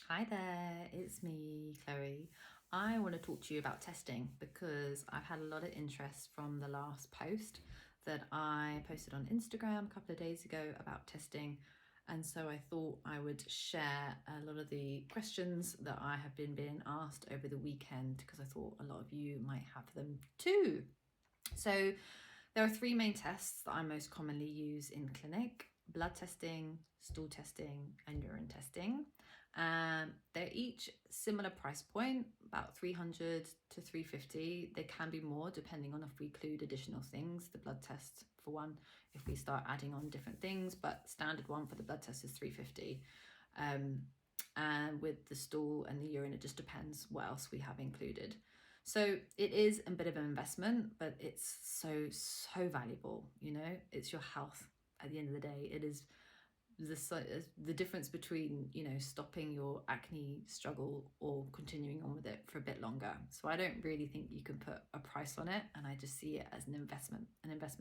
Hi there, it's me, Chloe. I want to talk to you about testing because I've had a lot of interest from the last post that I posted on Instagram a couple of days ago about testing. And so I thought I would share a lot of the questions that I have been being asked over the weekend because I thought a lot of you might have them too. So there are three main tests that I most commonly use in clinic: blood testing, stool testing, and urine testing. They're each similar price point, about 300 to 350. They can be more depending on if we include additional things. The blood test, for one, if we start adding on different things, but standard one for the blood test is 350. And with the stool and the urine, it just depends what else we have included. So it is a bit of an investment, but it's so valuable. It's your health at the end of the day. It is the difference between stopping your acne struggle or continuing on with it for a bit longer. So I don't really think you can put a price on it, and I just see it as an investment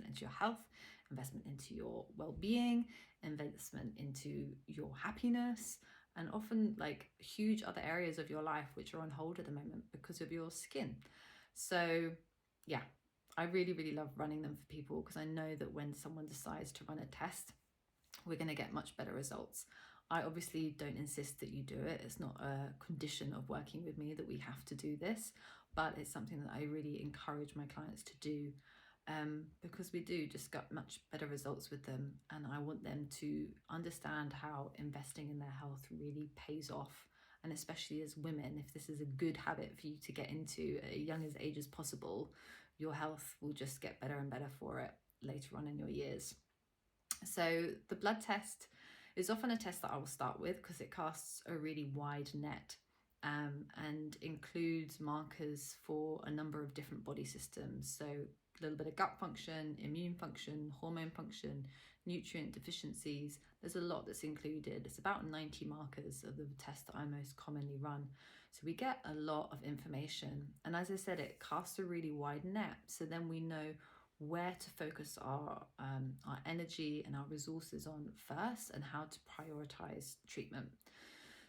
into your health, investment into your well-being, investment into your happiness, and often like huge other areas of your life which are on hold at the moment because of your skin. So yeah, I really love running them for people because I know that when someone decides to run a test, we're going to get much better results. I obviously don't insist that you do it. It's not a condition of working with me that we have to do this, but it's something that I really encourage my clients to do, because we do just get much better results with them. And I want them to understand how investing in their health really pays off. And especially as women, if this is a good habit for you to get into at a young as age as possible, your health will just get better and better for it later on in your years. So the blood test is often a test that I will start with because it casts a really wide net, and includes markers for a number of different body systems. So a little bit of gut function, immune function, hormone function, nutrient deficiencies. There's a lot that's included. It's about 90 markers of the test that I most commonly run. So we get a lot of information. And as I said, it casts a really wide net. So then we know where to focus our energy and our resources on first, and how to prioritize treatment.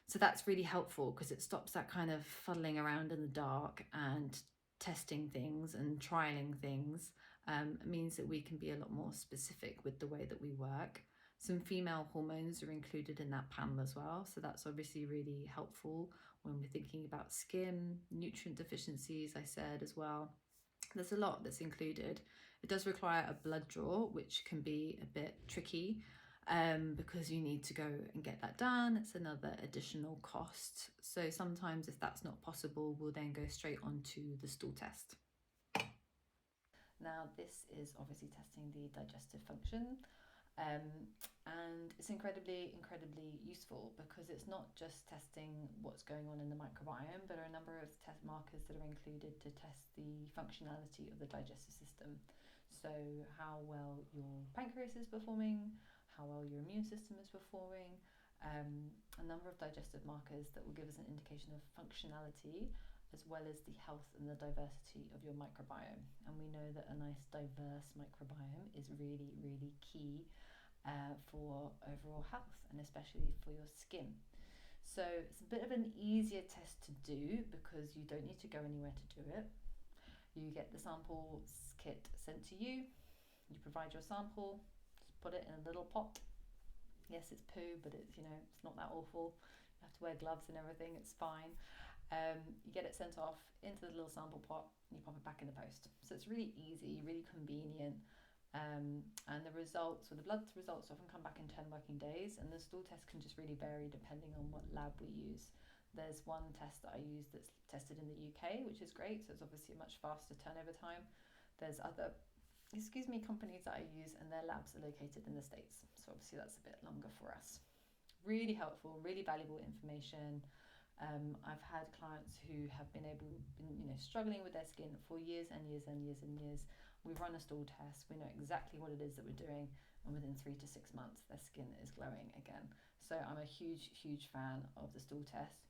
So that's really helpful because it stops that kind of fuddling around in the dark and testing things and trialing things. It means that we can be a lot more specific with the way that we work. Some female hormones are included in that panel as well. So that's obviously really helpful when we're thinking about skin, nutrient deficiencies, I said as well. There's a lot that's included. It does require a blood draw, which can be a bit tricky, because you need to go and get that done. It's another additional cost. So sometimes if that's not possible, we'll then go straight onto the stool test. Now, this is obviously testing the digestive function. And it's incredibly useful because it's not just testing what's going on in the microbiome, but there are a number of test markers that are included to test the functionality of the digestive system. So how well your pancreas is performing, how well your immune system is performing, a number of digestive markers that will give us an indication of functionality, as well as the health and the diversity of your microbiome. And we know that a nice diverse microbiome is really key for overall health, and especially for your skin. So it's a bit of an easier test to do because you don't need to go anywhere to do it. You get the sample kit sent to you, you provide your sample, just put it in a little pot. Yes, it's poo, but it's it's not that awful. You have to wear gloves and everything, it's fine. You get it sent off into the little sample pot and you pop it back in the post. So it's really easy, really convenient. And the results, or the blood results, often come back in 10 working days, and the stool test can just really vary depending on what lab we use. There's one test that I use that's tested in the UK, which is great, so it's obviously a much faster turnover time. There's other companies that I use, and their labs are located in the States, so obviously that's a bit longer for us. Really helpful, really valuable information. I've had clients who have been struggling with their skin for years and years. We run a stool test, we know exactly what it is that we're doing, and within 3 to 6 months their skin is glowing again. So I'm a huge fan of the stool test.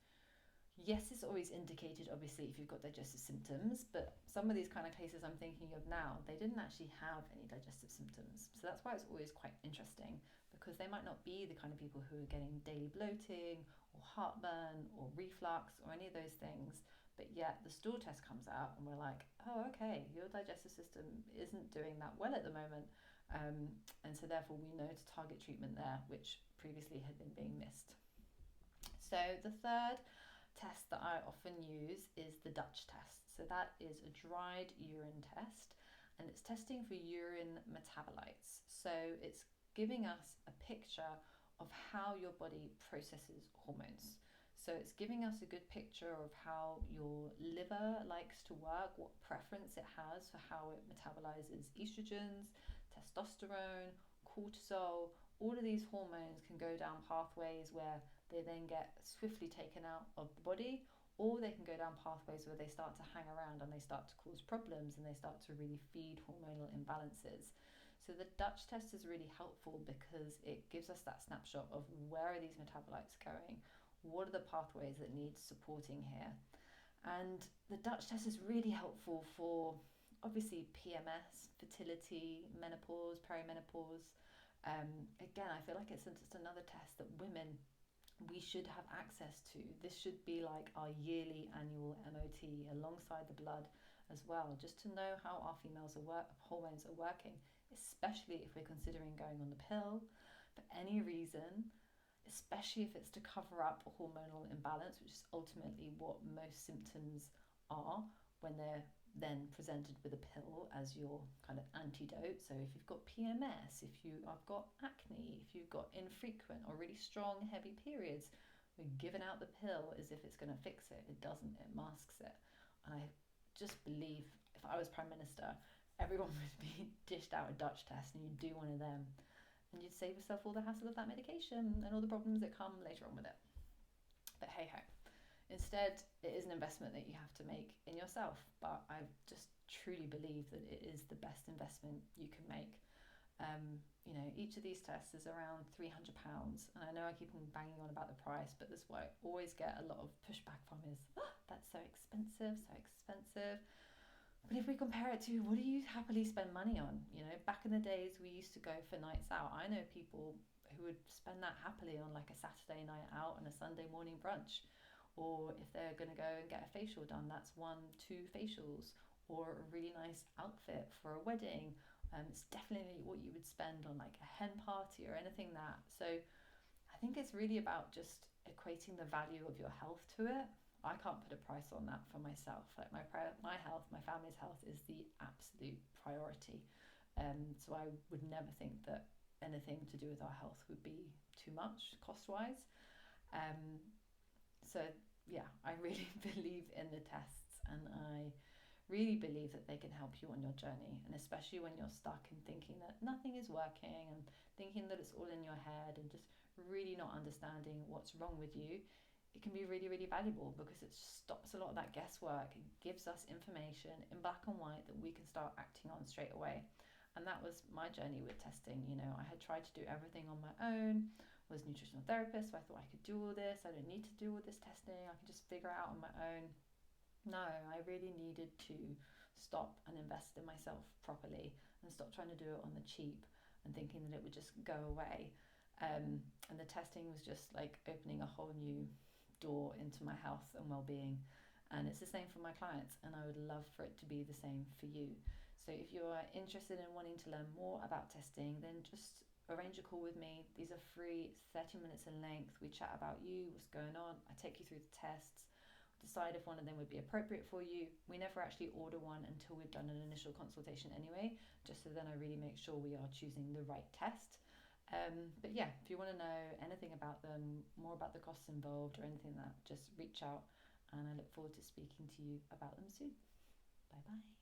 Yes, it's always indicated, obviously, if you've got digestive symptoms, but some of these kind of cases I'm thinking of now, they didn't actually have any digestive symptoms. So that's why it's always quite interesting, because they might not be the kind of people who are getting daily bloating or heartburn or reflux or any of those things, but yet the stool test comes out and we're like, oh, okay, your digestive system isn't doing that well at the moment. And so therefore we know to target treatment there, which previously had been being missed. So the third test that I often use is the Dutch test. So that is a dried urine test, and it's testing for urine metabolites. So it's giving us a picture of how your body processes hormones. So it's giving us a good picture of how your liver likes to work, what preference it has for how it metabolizes estrogens, testosterone, cortisol. All of these hormones can go down pathways where they then get swiftly taken out of the body, or they can go down pathways where they start to hang around and they start to cause problems and they start to really feed hormonal imbalances. So the Dutch test is really helpful because it gives us that snapshot of where are these metabolites going, what are the pathways that need supporting here. And the Dutch test is really helpful for obviously PMS, fertility, menopause, perimenopause. Again, I feel like it's just another test that women, we should have access to. This should be like our yearly annual MOT alongside the blood as well, just to know how our hormones are working, especially if we're considering going on the pill for any reason, especially if it's to cover up a hormonal imbalance, which is ultimately what most symptoms are when they're then presented with a pill as your kind of antidote. So if you've got PMS, if you have got acne, if you've got infrequent or really strong heavy periods, we're giving out the pill as if it's going to fix it. It doesn't, it masks it. And I just believe if I was Prime Minister, everyone would be dished out a Dutch test and you'd do one of them, and you'd save yourself all the hassle of that medication and all the problems that come later on with it. But hey ho. Instead, it is an investment that you have to make in yourself, but I just truly believe that it is the best investment you can make. Each of these tests is around £300, and I know I keep on banging on about the price, but that's what I always get a lot of pushback from is, oh, that's so expensive, so expensive. But if we compare it to what do you happily spend money on? Back in the days we used to go for nights out. I know people who would spend that happily on like a Saturday night out and a Sunday morning brunch. Or if they're going to go and get a facial done, that's 1-2 facials, or a really nice outfit for a wedding. It's definitely what you would spend on like a hen party or anything that. So I think it's really about just equating the value of your health to it. I can't put a price on that for myself. Like my health, my family's health is the absolute priority. So I would never think that anything to do with our health would be too much cost-wise. So yeah, I really believe in the tests, and I really believe that they can help you on your journey, and especially when you're stuck and thinking that nothing is working and thinking that it's all in your head and just really not understanding what's wrong with you. It can be really, really valuable because it stops a lot of that guesswork. It gives us information in black and white that we can start acting on straight away. And that was my journey with testing. I had tried to do everything on my own, was a nutritional therapist, so I thought I could do all this. I don't need to do all this testing. I can just figure it out on my own. No, I really needed to stop and invest in myself properly and stop trying to do it on the cheap and thinking that it would just go away. And the testing was just like opening a whole new door into my health and well-being. And it's the same for my clients, and I would love for it to be the same for you. So if you are interested in wanting to learn more about testing, then just arrange a call with me. These are free, 30 minutes in length. We chat about you, what's going on. I take you through the tests, decide if one of them would be appropriate for you. We never actually order one until we've done an initial consultation anyway, just so then I really make sure we are choosing the right test. But yeah, if you want to know anything about them, more about the costs involved or anything like that, just reach out, and I look forward to speaking to you about them soon. Bye bye.